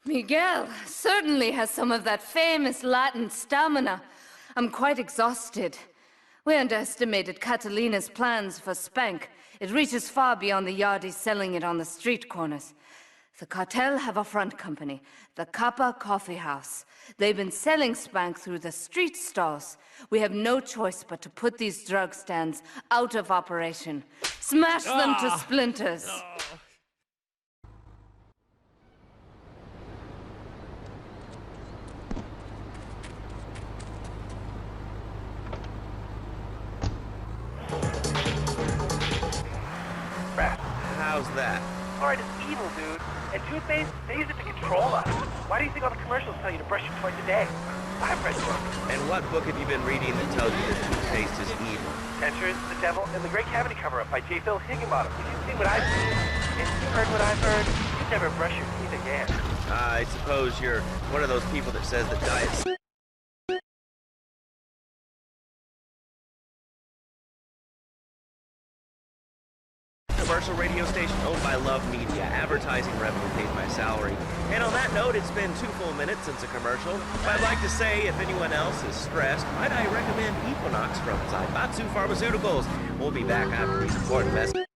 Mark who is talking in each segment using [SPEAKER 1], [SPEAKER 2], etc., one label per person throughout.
[SPEAKER 1] Miguel certainly has some of that famous Latin stamina. I'm quite exhausted. We underestimated Catalina's plans for Spank. It reaches far beyond the yardies selling it on the street corners. The cartel have a front company, the Kappa Coffee House. They've been selling Spank through the street stalls. We have no choice but to put these drug stands out of operation. Smash them to splinters!
[SPEAKER 2] How's that?
[SPEAKER 3] Fluoride is evil, dude. And toothpaste, they use it to control us. Why do you think all the commercials tell you to brush it twice a day? I've read books.
[SPEAKER 2] And what book have you been reading that tells you that toothpaste is evil?
[SPEAKER 3] Dentures, The Devil, and The Great Cavity Cover-Up by J. Phil Higginbottom. You've seen what I've seen. And you've heard what I've heard. You'd never brush your teeth again.
[SPEAKER 2] I suppose you're one of those people that says that diet's... commercial radio station owned by Love Media. Advertising revenue pays my salary. And on that note, it's been 2 full minutes since a commercial. I'd like to say, if anyone else is stressed, might I recommend Equinox from Zaibatsu Pharmaceuticals. We'll be back after these important messages.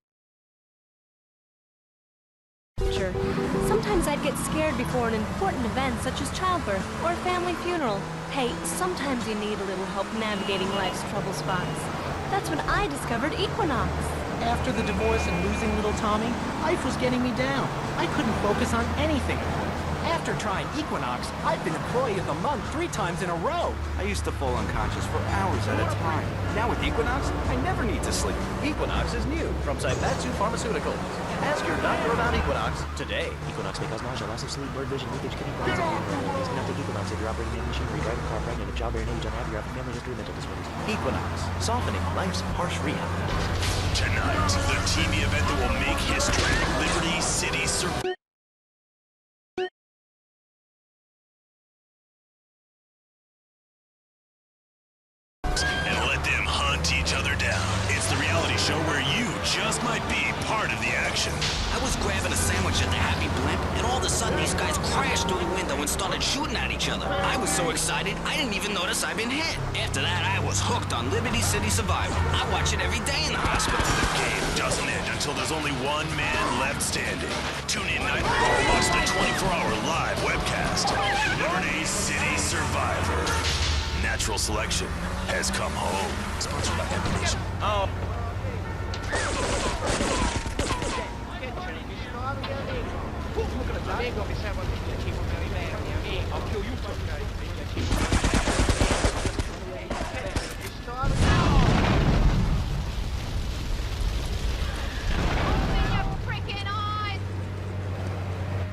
[SPEAKER 4] Sometimes I'd get scared before an important event such as childbirth or a family funeral. Hey, sometimes you need a little help navigating life's trouble spots. That's when I discovered Equinox.
[SPEAKER 5] After the divorce and losing little Tommy, life was getting me down. I couldn't focus on anything. After trying Equinox, I've been Employee of the Month 3 times in a row.
[SPEAKER 6] I used to fall unconscious for hours at a time. Now with Equinox, I never need to sleep.
[SPEAKER 7] Equinox is new from Zaibatsu Pharmaceuticals. Ask your doctor about Equinox today. Equinox may cause nausea, loss of sleep, blurred vision, leakage, kidney problems, and please do not take Equinox if you're operating in machinery, driving a car, pregnant, of childbearing age, unhappy, or have a family history of mental disorders. Equinox, softening life's harsh reality.
[SPEAKER 8] Tonight, the TV event that will make history. Liberty City Survival. And let them hunt each other down. It's the reality show where you just might be part of the action.
[SPEAKER 9] I was grabbing a sandwich at the Happy Blimp, and all of a sudden these guys crashed through the window and started shooting at each other. I was so excited, I didn't even notice I'd been hit. After that, I was hooked on Liberty City Survival. I watch it every day in the hospital.
[SPEAKER 8] The game doesn't end until there's only one man left standing. Tune in night or watch the 24-hour live webcast. Liberty City Survivor. Natural selection has come home. Sponsored by Nation.
[SPEAKER 2] Oh.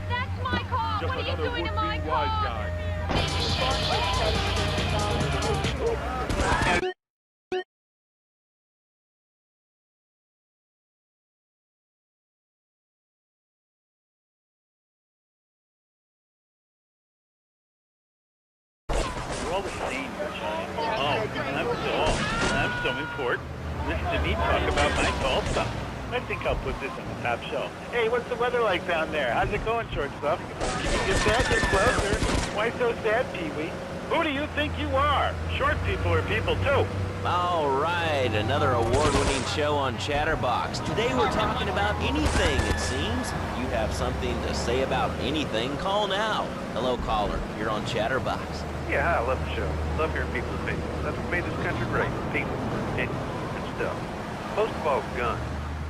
[SPEAKER 10] That's my car! What are you doing to my car?
[SPEAKER 11] All the scenes are shining. I'm so important. Listen to me talk about my tall stuff. I think I'll put this on the top shelf. Hey, what's the weather like down there? How's it going, shortstop? Get that, get closer. Why so sad, Pee-wee? Who do you think you are? Short people are people, too.
[SPEAKER 7] All right, another award-winning show on Chatterbox. Today we're talking about anything, it seems. If you have something to say about anything, call now. Hello, caller. You're on Chatterbox.
[SPEAKER 3] Yeah, I love the show. Love hearing people's opinions. That's what made this country great. People, opinions, and stuff. Most of all, guns.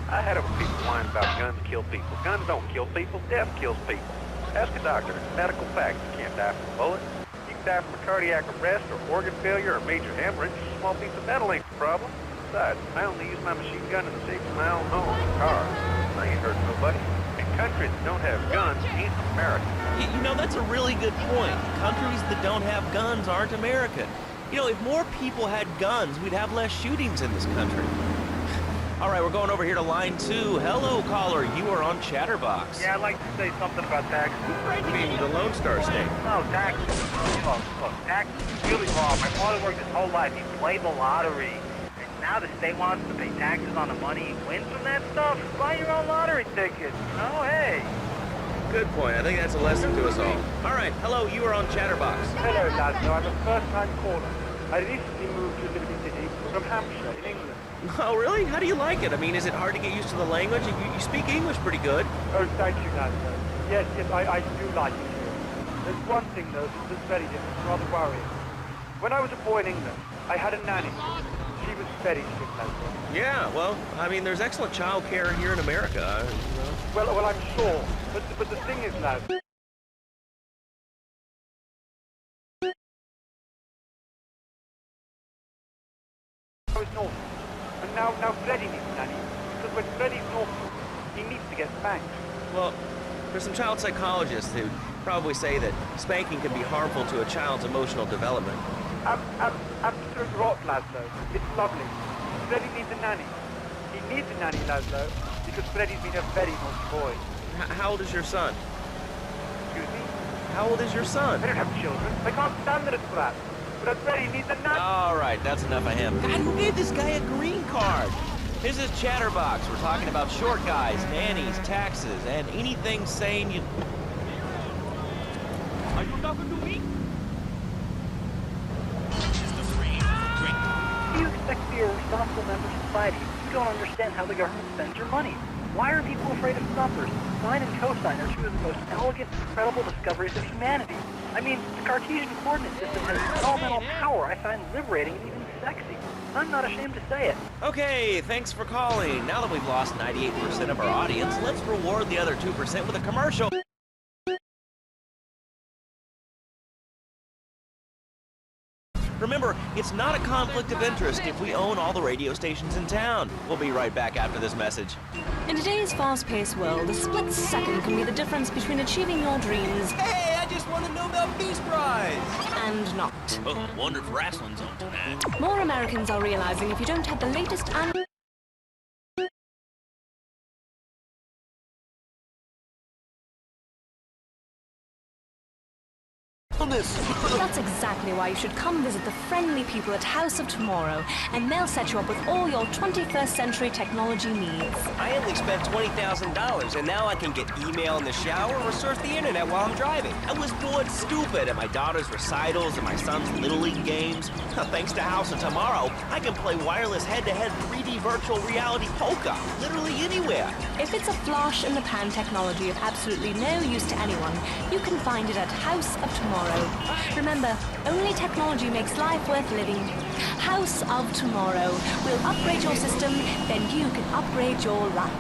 [SPEAKER 3] I had it with people whining about guns kill people. Guns don't kill people. Death kills people. Ask a doctor. Medical fact. You can't die from a bullet. You can die from a cardiac arrest or organ failure or major hemorrhage. A small piece of metal ain't the problem. Besides, I only use my machine gun in the safety of my own home and car. I ain't hurting nobody. And countries that don't have guns ain't America.
[SPEAKER 7] You know, that's a really good point. Countries that don't have guns aren't America. You know, if more people had guns, we'd have less shootings in this country. All right, we're going over here to line 2. Hello, caller. You are on Chatterbox.
[SPEAKER 3] Yeah, I'd like to say something about taxes.
[SPEAKER 2] You mean the Lone Star State?
[SPEAKER 3] No, taxes. Look, taxes is really wrong. My father worked his whole life. He played the lottery. And now the state wants to pay taxes on the money he wins from that stuff. Buy your own lottery ticket. Oh, hey.
[SPEAKER 2] Good point. I think that's a lesson to us all. All right, hello, you are on Chatterbox.
[SPEAKER 3] Hello, Laszlo. I'm a first-time caller. I recently moved to Liberty City from Hampshire in England.
[SPEAKER 2] Oh, really? How do you like it? I mean, is it hard to get used to the language? You speak English pretty good.
[SPEAKER 3] Oh, thank you, Laszlo. Yes, I do like it here. There's one thing, though, that's very different, rather worrying. When I was a boy in England, I had a nanny. She was very strict, Laszlo.
[SPEAKER 2] Yeah, well, I mean, there's excellent child care here in America.
[SPEAKER 3] Well, I'm sure. But the thing is, Laszlo, I was naughty. And now Freddy needs a nanny. Because when Freddy's naughty, he needs to get spanked.
[SPEAKER 2] Well, there's some child psychologists who probably say that spanking can be harmful to a child's emotional development.
[SPEAKER 3] Absolute rot, Laszlo. It's lovely. Freddy needs a nanny. He needs a nanny, Laszlo, because Freddy's been a very naughty boy.
[SPEAKER 2] How old is your son?
[SPEAKER 3] Excuse me?
[SPEAKER 2] How old is your son?
[SPEAKER 3] I don't have children. I can't stand that it's brat. But Freddy needs a nanny.
[SPEAKER 7] All right, that's enough of him. God, who gave this guy a green card? This is Chatterbox. We're talking about short guys, nannies, taxes, and anything saying you... Are you talking to me?
[SPEAKER 12] Do you expect to be a responsible member of society if you don't understand how the government spends your money? Why are people afraid of numbers? Sine and cosine are two of the most elegant, incredible discoveries of humanity. I mean, the Cartesian coordinate system has elemental power I find liberating and even sexy. I'm not ashamed to say it.
[SPEAKER 7] Okay, thanks for calling. Now that we've lost 98% of our audience, let's reward the other 2% with a commercial. Remember, it's not a conflict of interest if we own all the radio stations in town. We'll be right back after this message.
[SPEAKER 4] In today's fast-paced world, a split second can be the difference between achieving your dreams...
[SPEAKER 7] Hey, I just won a Nobel Peace Prize!
[SPEAKER 4] ...and not.
[SPEAKER 7] Oh, wonder if wrestling's on tonight.
[SPEAKER 4] More Americans are realizing if you don't have the latest and... That's exactly why you should come visit the friendly people at House of Tomorrow, and they'll set you up with all your 21st century technology needs.
[SPEAKER 13] I only spent $20,000, and now I can get email in the shower or surf the internet while I'm driving. I was bored stupid at my daughter's recitals and my son's Little League games. Thanks to House of Tomorrow, I can play wireless head-to-head 3D virtual reality poker, literally anywhere.
[SPEAKER 4] If it's a flash in the pan technology of absolutely no use to anyone, you can find it at House of Tomorrow. Remember, only technology makes life worth living. House of Tomorrow will upgrade your system, then you can upgrade your life.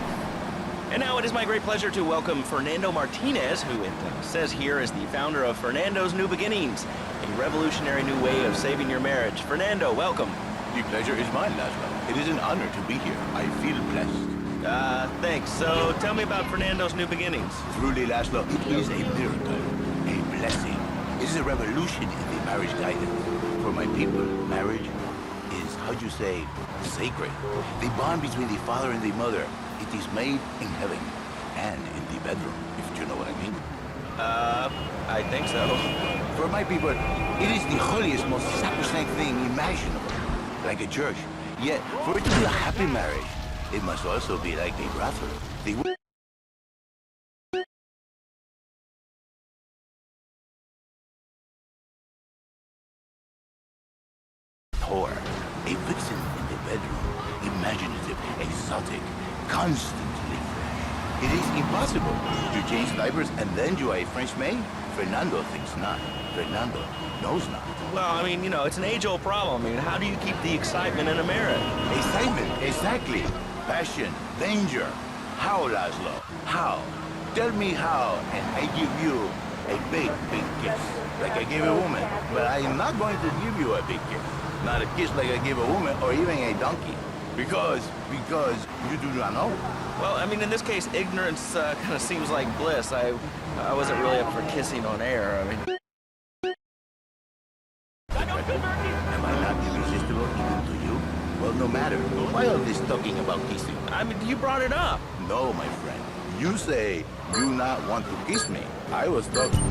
[SPEAKER 7] And now it is my great pleasure to welcome Fernando Martinez, who it says here is the founder of Fernando's New Beginnings, a revolutionary new way of saving your marriage. Fernando, welcome.
[SPEAKER 14] The pleasure is mine, Laszlo. It is an honor to be here. I feel blessed.
[SPEAKER 7] Thanks. So tell me about Fernando's New Beginnings.
[SPEAKER 14] Truly, Laszlo, it is a miracle, a blessing. It is a revolution in the marriage guidance. For my people, marriage is, how'd you say, sacred. The bond between the father and the mother. It is made in heaven and in the bedroom, if you know what I mean.
[SPEAKER 7] I think so.
[SPEAKER 14] For my people, it is the holiest, most sacrosanct thing imaginable, like a church. Yet, for it to be a happy marriage, it must also be like a brothel. Whore, a vixen in the bedroom, imaginative, exotic, constantly fresh. It is impossible to change diapers and then do a French maid. Fernando thinks not. Fernando knows not.
[SPEAKER 7] Well, I mean, you know, it's an age-old problem. I mean, how do you keep the excitement in a marriage?
[SPEAKER 14] Excitement, exactly. Passion, danger. How, Laszlo? How? Tell me how, and I give you a big, big kiss, like I give a woman. But I am not going to give you a big kiss. Not a kiss like I give a woman or even a donkey. Because you do not know.
[SPEAKER 7] Well, I mean, in this case, ignorance kind of seems like bliss. I wasn't really up for kissing on air. I mean...
[SPEAKER 14] Am I not irresistible even to you? Well, no matter. Why all this talking about kissing?
[SPEAKER 7] I mean, you brought it up.
[SPEAKER 14] No, my friend. You say you not want to kiss me. I was talking...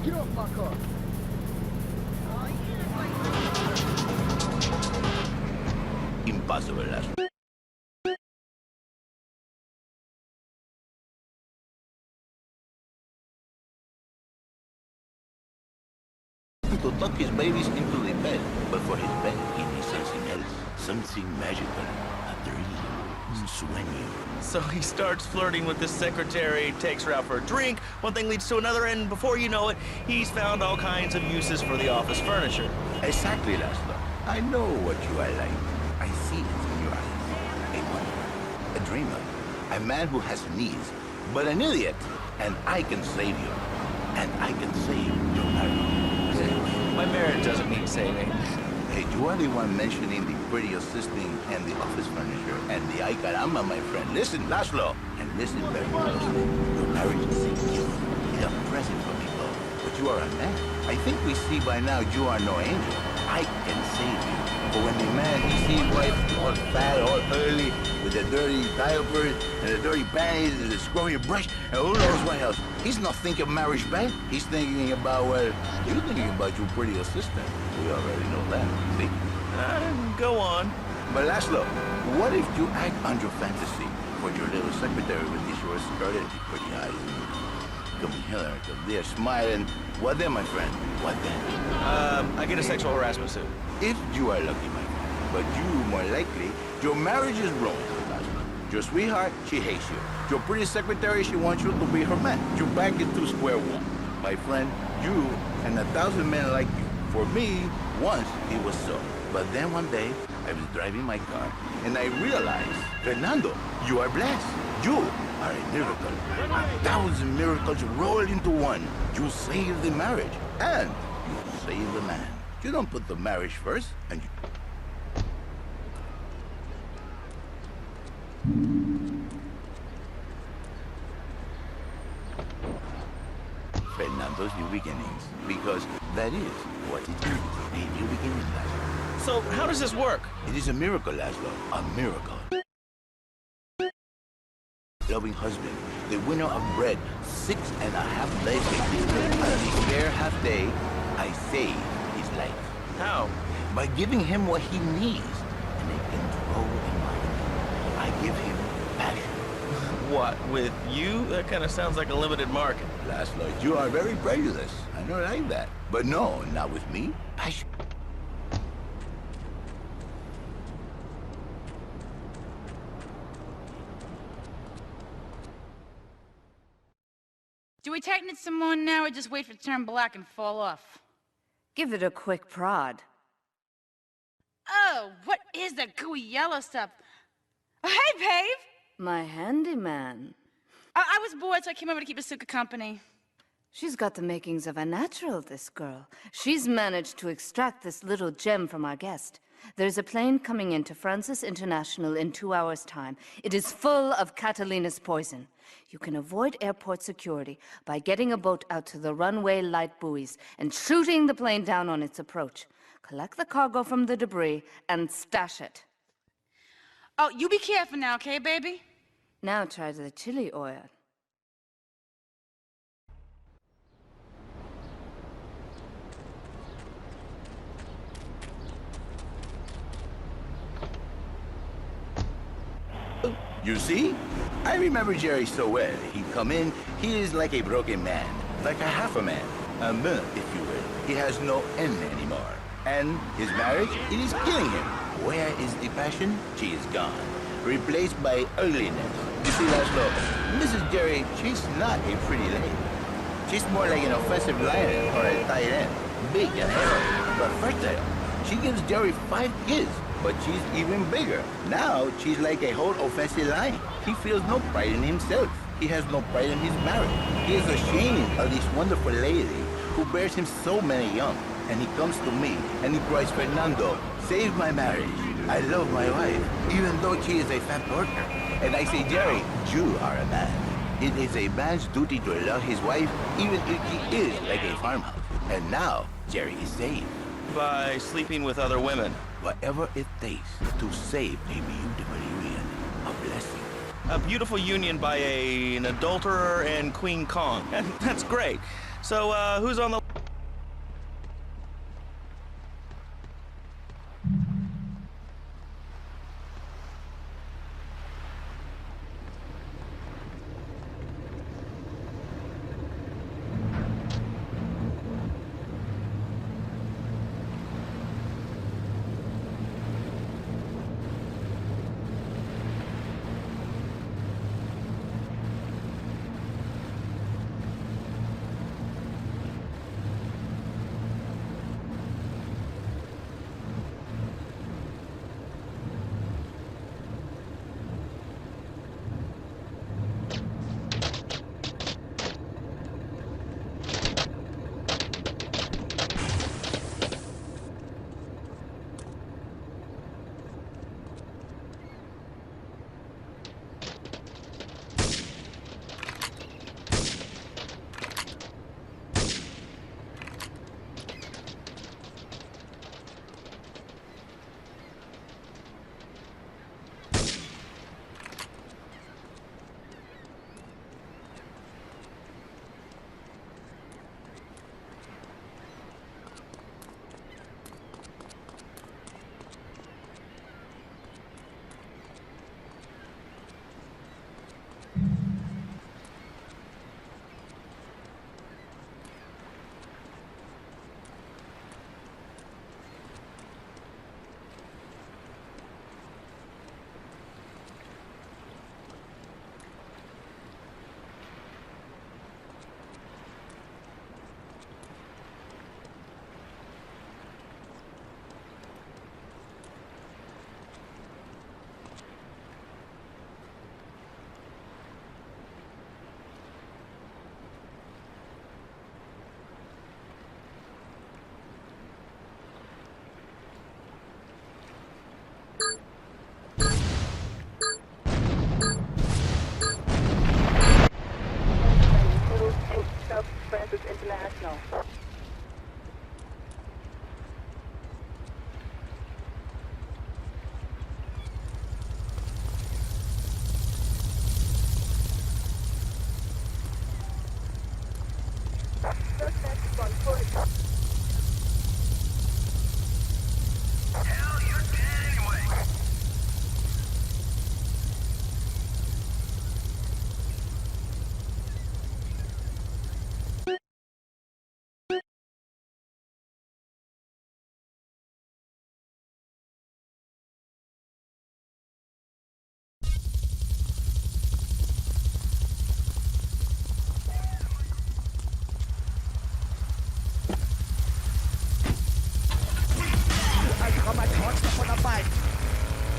[SPEAKER 15] Get off my car.
[SPEAKER 14] Impossible, Laszlo. To tuck his babies into the bed, but for his bed, he needs something else. Something magical, a dream, sueño.
[SPEAKER 2] So he starts flirting with this secretary, takes her out for a drink, one thing leads to another, and before you know it, he's found all kinds of uses for the office furniture.
[SPEAKER 14] Exactly, Laszlo. I know what you are like. I see it in your eyes. A wanderer, a dreamer, a man who has needs, but an idiot. And I can save you. And I can save your marriage.
[SPEAKER 2] My marriage doesn't need saving.
[SPEAKER 14] Hey, you are the one mentioning the pretty assisting and the office furniture and the ay caramba, my friend. Listen, Laszlo, and listen very closely. Your marriage is a gift, a present from me, Claude. But you are a man. I think we see by now you are no angel. I can save you. But when the man, he sees wife all fat, all early, with the dirty diapers and the dirty panties and the scrubby brush, and who knows what else. He's not thinking marriage back. He's thinking about, well, you're thinking about your pretty assistant. We already know that, see?
[SPEAKER 2] Go on.
[SPEAKER 14] But Laszlo, what if you act on your fantasy for your little secretary with the short skirt and the pretty eyes? Come here, come there, smiling. What then, my friend? What then?
[SPEAKER 2] I get a sexual harassment suit.
[SPEAKER 14] If you are lucky, my friend. But you, more likely, your marriage is ruined, Laszlo. Your sweetheart, she hates you. Your pretty secretary, she wants you to be her man. You're back into square one. My friend, you and 1,000 men like you. For me, once it was so. But then one day, I was driving my car, and I realized, Fernando, you are blessed. You are a miracle. 1,000 miracles rolled into one. You saved the marriage, and you saved the man. You don't put the marriage first, and you... Fernando's new beginnings, because that is what it is, a new beginning, Laszlo.
[SPEAKER 2] So how does this work?
[SPEAKER 14] It is a miracle, Laszlo, a miracle. Loving husband, the winner of bread, 6.5 days ago. On the spare half day, I save his life.
[SPEAKER 2] How?
[SPEAKER 14] By giving him what he needs, and a control in mind. I give him passion.
[SPEAKER 2] What, with you? That kind of sounds like a limited market.
[SPEAKER 14] Laszlo, you are very prejudiced. I don't like that. But no, not with me. Passion.
[SPEAKER 10] Do we tighten it some more now or just wait for it to turn black and fall off?
[SPEAKER 1] Give it a quick prod.
[SPEAKER 10] Oh, what is that gooey yellow stuff? Oh, hey, Pave!
[SPEAKER 1] My handyman.
[SPEAKER 10] I was bored, so I came over to keep Asuka company.
[SPEAKER 1] She's got the makings of a natural, this girl. She's managed to extract this little gem from our guest. There's a plane coming into Francis International in 2 hours' time. It is full of Catalina's poison. You can avoid airport security by getting a boat out to the runway light buoys and shooting the plane down on its approach. Collect the cargo from the debris and stash it.
[SPEAKER 10] Oh, you be careful now, okay, baby?
[SPEAKER 1] Now try the chili oil.
[SPEAKER 14] You see? I remember Jerry so well. He'd come in, he is like a broken man, like a half a man, a myth, if you will. He has no end anymore. And his marriage, it is killing him. Where is the passion? She is gone. Replaced by ugliness. You see, Laszlo, Mrs. Jerry, she's not a pretty lady. She's more like an offensive lion or a tight end. Big and hairy, but fertile. She gives Jerry 5 kids. But she's even bigger. Now, she's like a whole offensive line. He feels no pride in himself. He has no pride in his marriage. He is ashamed of this wonderful lady who bears him so many young. And he comes to me and he cries, Fernando, save my marriage. I love my wife, even though she is a fat worker. And I say, Jerry, you are a man. It is a man's duty to love his wife, even if she is like a farmhouse. And now, Jerry is saved.
[SPEAKER 2] By sleeping with other women.
[SPEAKER 14] Whatever it takes to save a beautiful union, a blessing.
[SPEAKER 2] A beautiful union by an adulterer and Queen Kong. And that's great. So, who's on the...
[SPEAKER 12] International.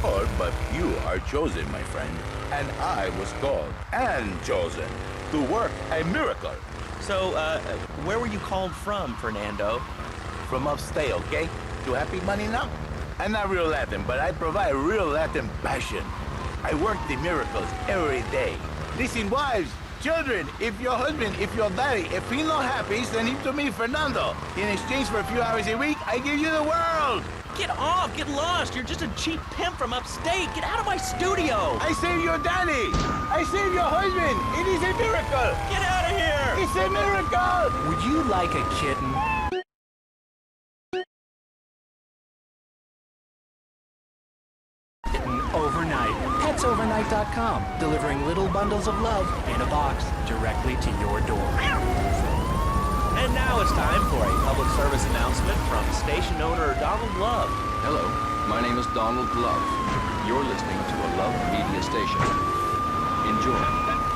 [SPEAKER 14] Hard, but you are chosen, my friend. And I was called and chosen to work a miracle.
[SPEAKER 2] So, where were you called from, Fernando?
[SPEAKER 14] From upstate, okay? To happy money now? I'm not real Latin, but I provide real Latin passion. I work the miracles every day. Listen, wives, children, if your husband, if your daddy, if he's not happy, send him to me, Fernando. In exchange for a few hours a week, I give you the world.
[SPEAKER 2] Get off! Get lost! You're just a cheap pimp from upstate! Get out of my studio!
[SPEAKER 14] I saved your daddy! I saved your husband! It is a miracle!
[SPEAKER 2] Get out of here!
[SPEAKER 14] It's a miracle!
[SPEAKER 5] Would you like a kitten? Overnight. PetsOvernight.com, delivering little bundles of love in a box directly to your door.
[SPEAKER 2] And now it's time for a public service announcement from station owner Donald Love.
[SPEAKER 15] Hello, my name is Donald Love. You're listening to a Love Media station. Enjoy.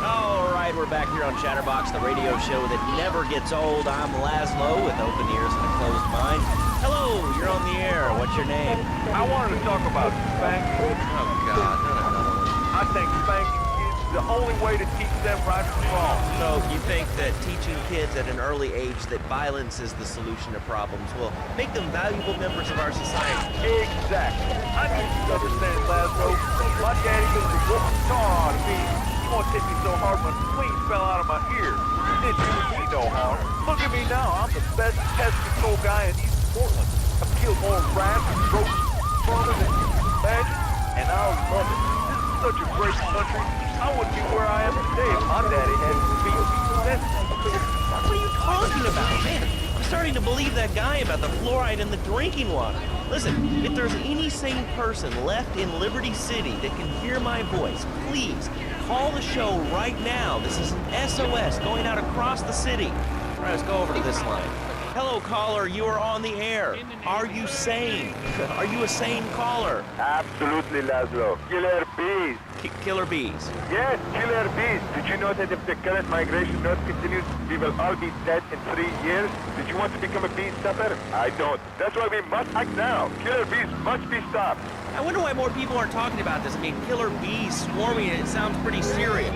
[SPEAKER 2] All right, we're back here on Chatterbox, the radio show that never gets old. I'm Laszlo with open ears and a closed mind. Hello, you're on the air. What's your name?
[SPEAKER 3] I wanted to talk about spanking.
[SPEAKER 2] Oh, God, not another one.
[SPEAKER 3] I think spanking is the only way to teach them right from wrong.
[SPEAKER 2] So you think that teaching kids at an early age that violence is the solution to problems will make them valuable members of our society?
[SPEAKER 3] Exactly. I need you to understand, Laszlo. My daddy used to whoop the tar out of me. He won't hit me so hard my spleen fell out of my ear. It didn't do me no harm. Look at me now. I'm the best pest control guy in East Portland. I've killed more rats and rodents farther than you can imagine, and I love it. This is such a great country. I wouldn't be where I am today if my daddy hadn't beat me senseless.
[SPEAKER 2] What are you talking talking about? Man, I'm starting to believe that guy about the fluoride in the drinking water. Listen, if there's any sane person left in Liberty City that can hear my voice, please call the show right now. This is an SOS going out across the city. All right, let's go over to this line. Hello, caller. You are on the air. Are you sane? Are you a sane caller?
[SPEAKER 3] Absolutely, Laszlo. Killer bees.
[SPEAKER 2] Killer bees.
[SPEAKER 3] Yes, killer bees. Did you know that if the current migration rate continues, we will all be dead in 3 years? Did you want to become a bee stopper? I don't. That's why we must act now. Killer bees must be stopped.
[SPEAKER 2] I wonder why more people aren't talking about this. I mean, killer bees swarming, it sounds pretty serious.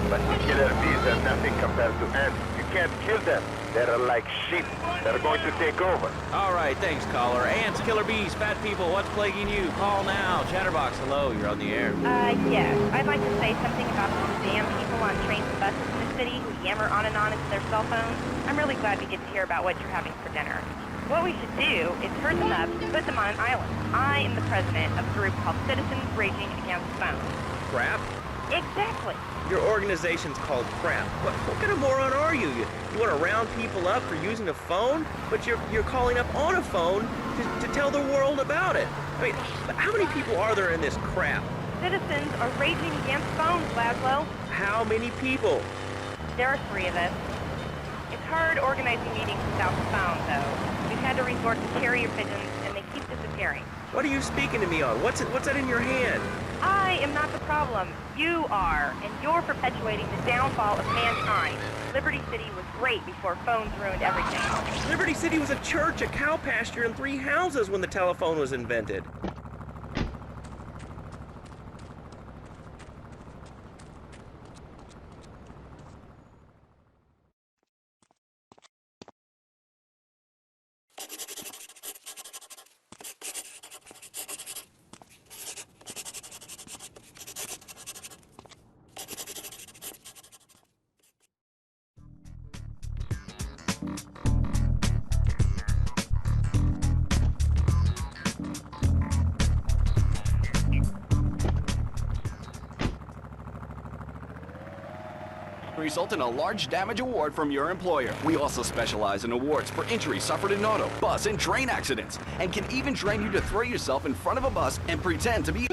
[SPEAKER 3] But killer bees are nothing compared to ants. You can't kill them. They're like sheep. They're going to take over.
[SPEAKER 2] All right, thanks, caller. Ants, killer bees, fat people, what's plaguing you? Call now. Chatterbox, hello, you're on the air.
[SPEAKER 16] Yes. I'd like to say something about these damn people on trains and buses in the city who yammer on and on into their cell phones. I'm really glad we get to hear about what you're having for dinner. What we should do is herd them up and put them on an island. I am the president of a group called Citizens Raging Against Phones.
[SPEAKER 2] Crap?
[SPEAKER 16] Exactly.
[SPEAKER 2] Your organization's called Crap. What kind of moron are you? You want to round people up for using a phone? But you're calling up on a phone to tell the world about it. I mean, how many people are there in this crap?
[SPEAKER 16] Citizens are raging against phones, Laszlo.
[SPEAKER 2] How many people?
[SPEAKER 16] There are 3 of us. It's hard organizing meetings without the phone, though. We've had to resort to carrier pigeons, and they keep disappearing.
[SPEAKER 2] What are you speaking to me on? What's that in your hand?
[SPEAKER 16] I am not the problem. You are, and you're perpetuating the downfall of mankind. Liberty City was great before phones ruined everything.
[SPEAKER 2] Liberty City was a church, a cow pasture, and 3 houses when the telephone was invented.
[SPEAKER 15] Result in a large damage award from your employer. We also specialize in awards for injuries suffered in auto, bus, and train accidents, and can even train you to throw yourself in front of a bus and pretend to be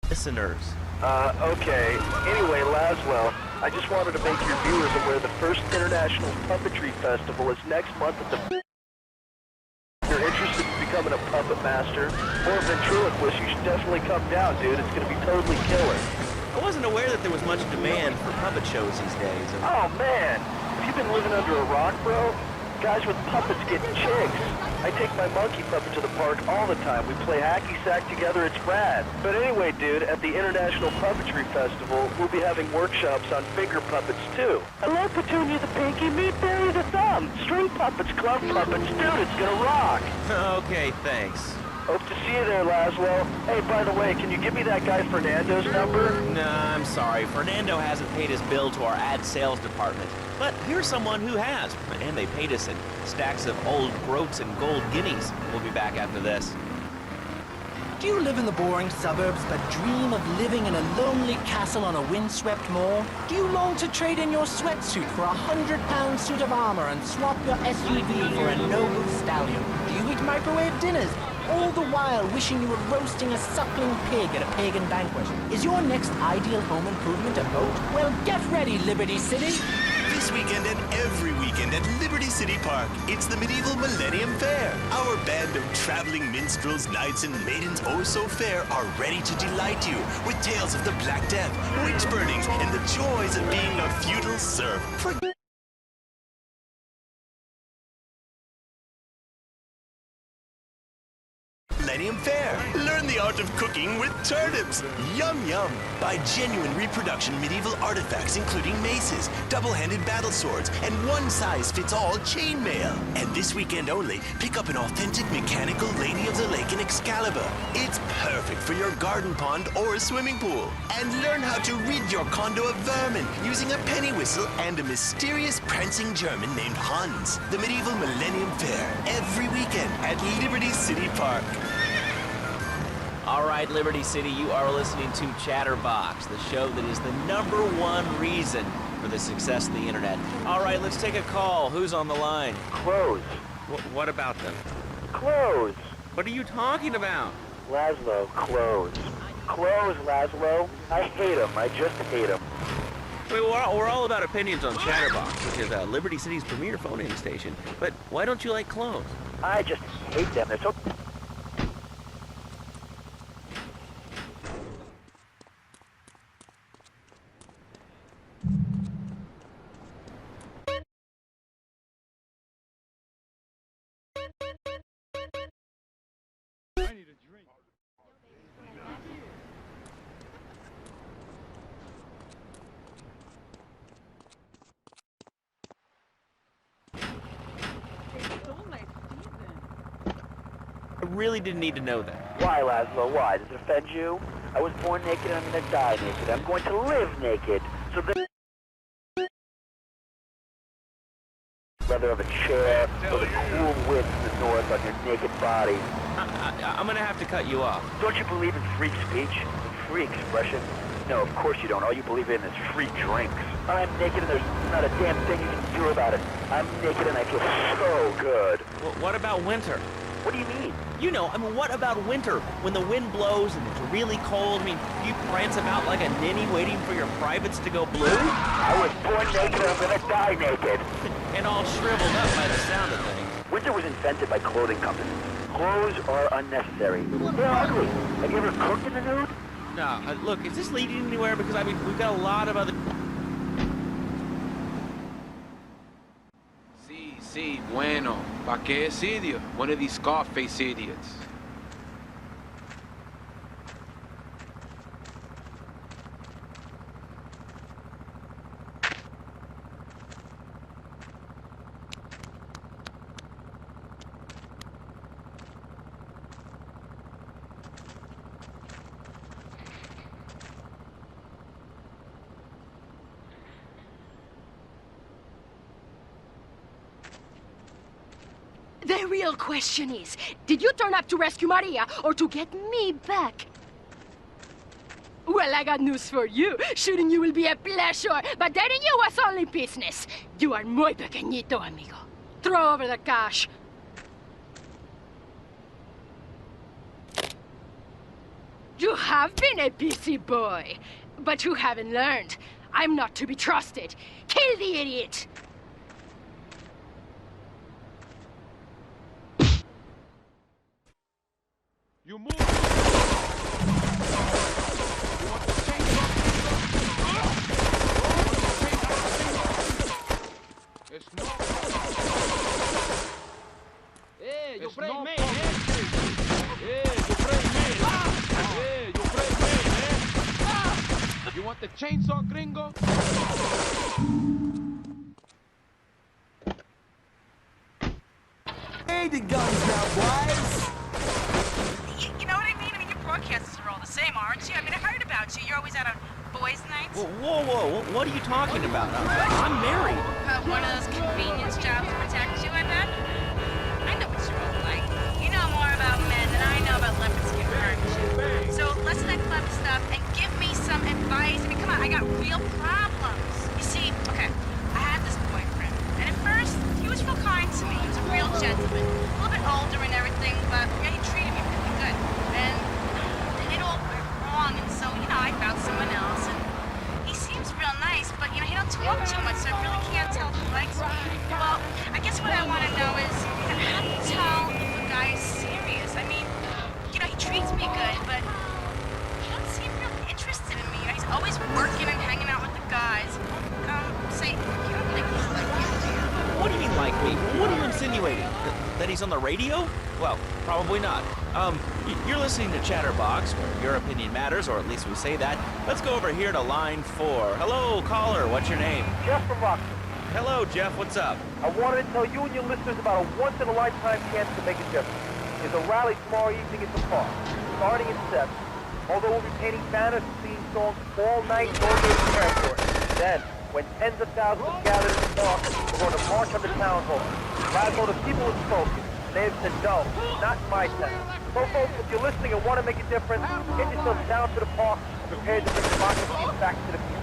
[SPEAKER 2] listeners.
[SPEAKER 3] Okay. Anyway, Laszlo, I just wanted to make your viewers aware the first International Puppetry Festival is next month at the... If you're interested in becoming a puppet master or a ventriloquist, you should definitely come down, dude. It's going to be totally killer.
[SPEAKER 2] I wasn't aware that there was much demand for puppet shows these days.
[SPEAKER 3] Oh, man. Have you been living under a rock, bro? Guys with puppets get chicks. I take my monkey puppet to the park all the time. We play hacky sack together. It's rad. But anyway, dude, at the International Puppetry Festival, we'll be having workshops on finger puppets, too. Hello, Petunia the Pinky. Meet Barry the Thumb. String puppets, glove puppets. Dude, it's gonna rock.
[SPEAKER 2] Okay, thanks.
[SPEAKER 3] Hope to see you there, Laszlo. Hey, by the way, can you give me that guy Fernando's number?
[SPEAKER 2] Nah, I'm sorry. Fernando hasn't paid his bill to our ad sales department. But here's someone who has, and they paid us in stacks of old groats and gold guineas. We'll be back after this.
[SPEAKER 5] Do you live in the boring suburbs but dream of living in a lonely castle on a windswept moor? Do you long to trade in your sweatsuit for a £100 suit of armor and swap your SUV for a noble stallion? Do you eat microwave dinners, all the while wishing you were roasting a suckling pig at a pagan banquet? Is your next ideal home improvement a boat? Well, get ready, Liberty City!
[SPEAKER 8] This weekend and every weekend at Liberty City Park, it's the medieval Millennium Fair. Our band of traveling minstrels, knights, and maidens oh so fair are ready to delight you with tales of the Black Death, witch burnings, and the joys of being a feudal serf. Millennium Fair. Learn the the art of cooking with turnips. Yum yum. Buy genuine reproduction medieval artifacts including maces, double-handed battle swords, and one-size-fits-all chainmail. And this weekend only, pick up an authentic mechanical Lady of the Lake in Excalibur. It's perfect for your garden pond or swimming pool. And learn how to rid your condo of vermin using a penny whistle and a mysterious prancing German named Hans. The medieval Millennium Fair, every weekend at Liberty City Park.
[SPEAKER 13] All right, Liberty City, you are listening to Chatterbox, the show that is the #1 reason for the success of the internet. All right, let's take a call. Who's on the line?
[SPEAKER 3] Clothes.
[SPEAKER 2] What about them?
[SPEAKER 3] Clothes.
[SPEAKER 2] What are you talking about?
[SPEAKER 3] Laszlo, clothes. Clothes, Laszlo. I hate them. I just hate them.
[SPEAKER 2] Wait, we're all about opinions on Chatterbox, which is Liberty City's premier phone-in station. But why don't you like clothes?
[SPEAKER 3] I just hate them. They're so...
[SPEAKER 2] I really didn't need to know that.
[SPEAKER 3] Why, Laszlo? Why? Does it offend you? I was born naked and I'm going to die naked. I'm going to live naked. So the leather of a chair or the cool winds in the north on your naked body.
[SPEAKER 2] I'm gonna have to cut you off.
[SPEAKER 3] Don't you believe in free speech and free expression? No, of course you don't. All you believe in is free drinks. I'm naked and there's not a damn thing you can do about it. I'm naked and I feel so good.
[SPEAKER 2] Well, what about winter?
[SPEAKER 3] What do you mean?
[SPEAKER 2] You know, I mean, what about winter? When the wind blows and it's really cold, I mean, you prance about like a ninny waiting for your privates to go blue?
[SPEAKER 3] I was born naked and I'm gonna die naked.
[SPEAKER 2] And all shriveled up by the sound of things.
[SPEAKER 3] Winter was invented by clothing companies. Clothes are unnecessary. They're ugly. Have you ever cooked in the nude?
[SPEAKER 2] No, look, is this leading anywhere? Because, I mean, we've got a lot of other...
[SPEAKER 17] Sí, bueno. ¿Pa' qué es idiot? One of these Scarface idiots.
[SPEAKER 18] The real question is, did you turn up to rescue Maria or to get me back? Well, I got news for you. Shooting you will be a pleasure, but dating you was only business. You are muy pequeñito, amigo. Throw over the cash. You have been a busy boy, but you haven't learned. I'm not to be trusted. Kill the idiot!
[SPEAKER 17] You move. It's no.
[SPEAKER 7] Hey, you break me,
[SPEAKER 17] Hey, you break me. Hey, you break me, man. You want the chainsaw, gringo?
[SPEAKER 19] Hey, the guns now, boys.
[SPEAKER 10] You know what I mean? I mean, your broadcasters are all the same, aren't you? I mean, I heard about you. You're always out on boys' nights.
[SPEAKER 2] Whoa, what are you talking about? I'm married.
[SPEAKER 10] One of those convenience jobs to protect you, I bet? I know what you're all like. You know more about men than I know about leopards getting hurt. So listen to that clever stuff and give me some advice. I mean, come on, I got real problems. You see, okay, I had this boyfriend, and at first, he was real kind to me. He was a real gentleman. A little bit older and everything, but yeah, he treated me really good. And it all went wrong, and so, you know, I found someone else, and he seems real nice, but, you know, he don't talk too much, so I really can't tell if he likes me. Well, I guess what I want to know is, you know, how do you tell if a guy is serious? I mean, you know, he treats me good, but he don't seem real interested in me. You know, he's always working and hanging out with the guys. Say, you don't think he's like you, do you?
[SPEAKER 2] What do you mean, like me? What are you insinuating? That he's on the radio? Well, probably not. You're listening to Chatterbox, where your opinion matters, or at least we say that. Let's go over here to line 4. Hello, caller, what's your name?
[SPEAKER 3] Jeff from Rockstar.
[SPEAKER 2] Hello, Jeff, what's up?
[SPEAKER 3] I wanted to tell you and your listeners about a once-in-a-lifetime chance to make a difference. There's a rally tomorrow evening at the park, starting at 7. Although we'll be painting banners and singing songs all night in all day territory. Then, when tens of thousands gather in the park, we're going to march on the town hall. Laszlo, the people have spoken. They have said no, not in my town. So folks, if you're listening and want to make a difference, get yourself down to the park, prepared to bring democracy back to the people.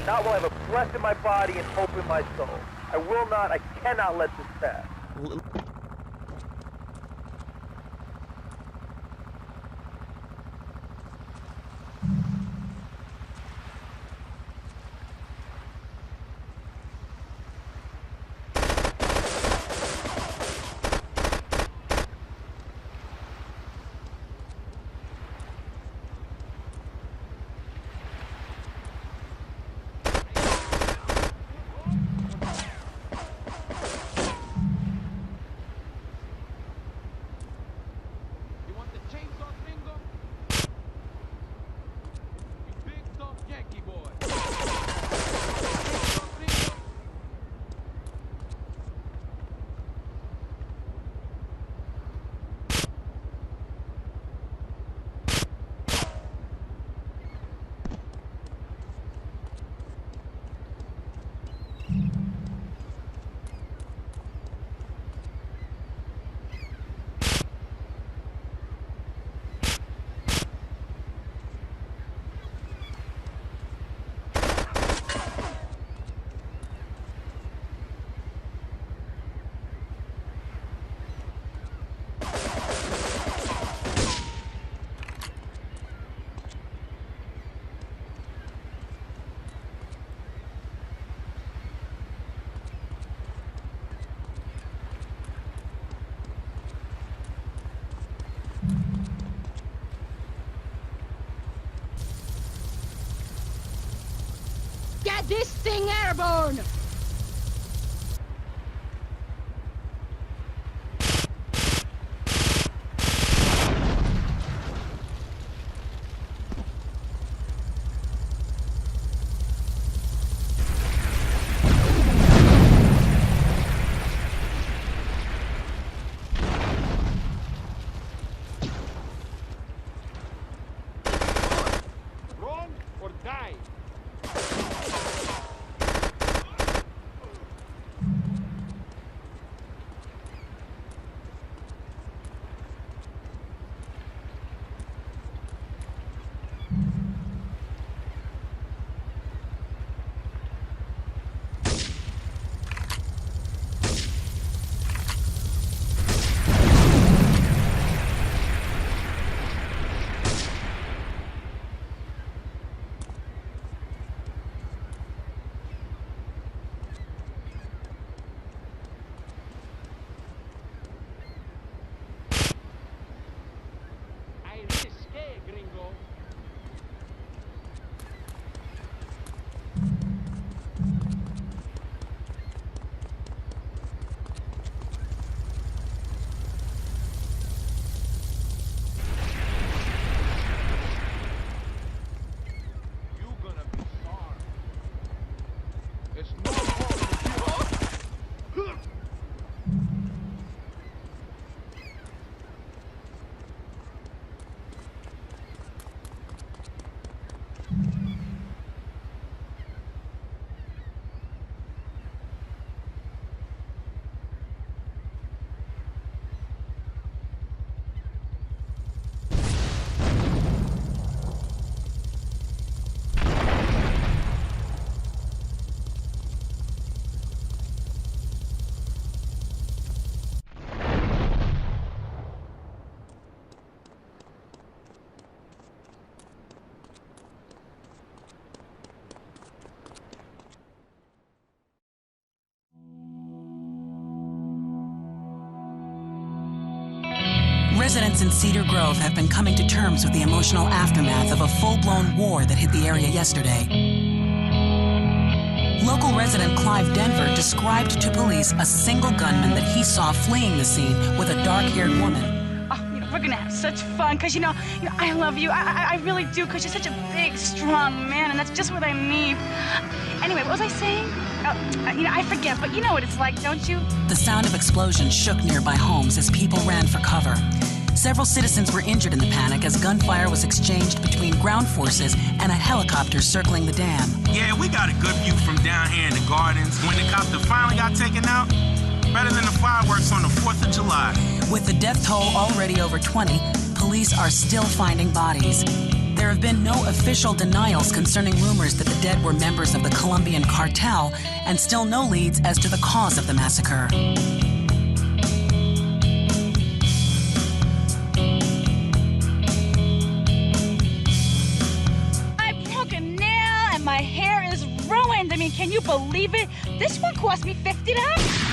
[SPEAKER 3] Now will I have a breath in my body and hope in my soul. I cannot let this pass.
[SPEAKER 18] Get this thing airborne!
[SPEAKER 17] Run or die.
[SPEAKER 20] Residents in Cedar Grove have been coming to terms with the emotional aftermath of a full-blown war that hit the area yesterday. Local resident Clive Denver described to police a single gunman that he saw fleeing the scene with a dark-haired woman.
[SPEAKER 21] Oh, we're gonna have such fun, because, you know, I love you. I really do, because you're such a big, strong man, and that's just what I need. Anyway, what was I saying? I forget, but you know what it's like, don't you?
[SPEAKER 20] The sound of explosions shook nearby homes as people ran for cover. Several citizens were injured in the panic as gunfire was exchanged between ground forces and a helicopter circling the dam.
[SPEAKER 22] Yeah, we got a good view from down here in the gardens. When the copter finally got taken out, better than the fireworks on the 4th of July.
[SPEAKER 20] With the death toll already over 20, police are still finding bodies. There have been no official denials concerning rumors that the dead were members of the Colombian cartel, and still no leads as to the cause of the massacre.
[SPEAKER 21] I broke a nail and my hair is ruined. I mean, can you believe it? This one cost me $50.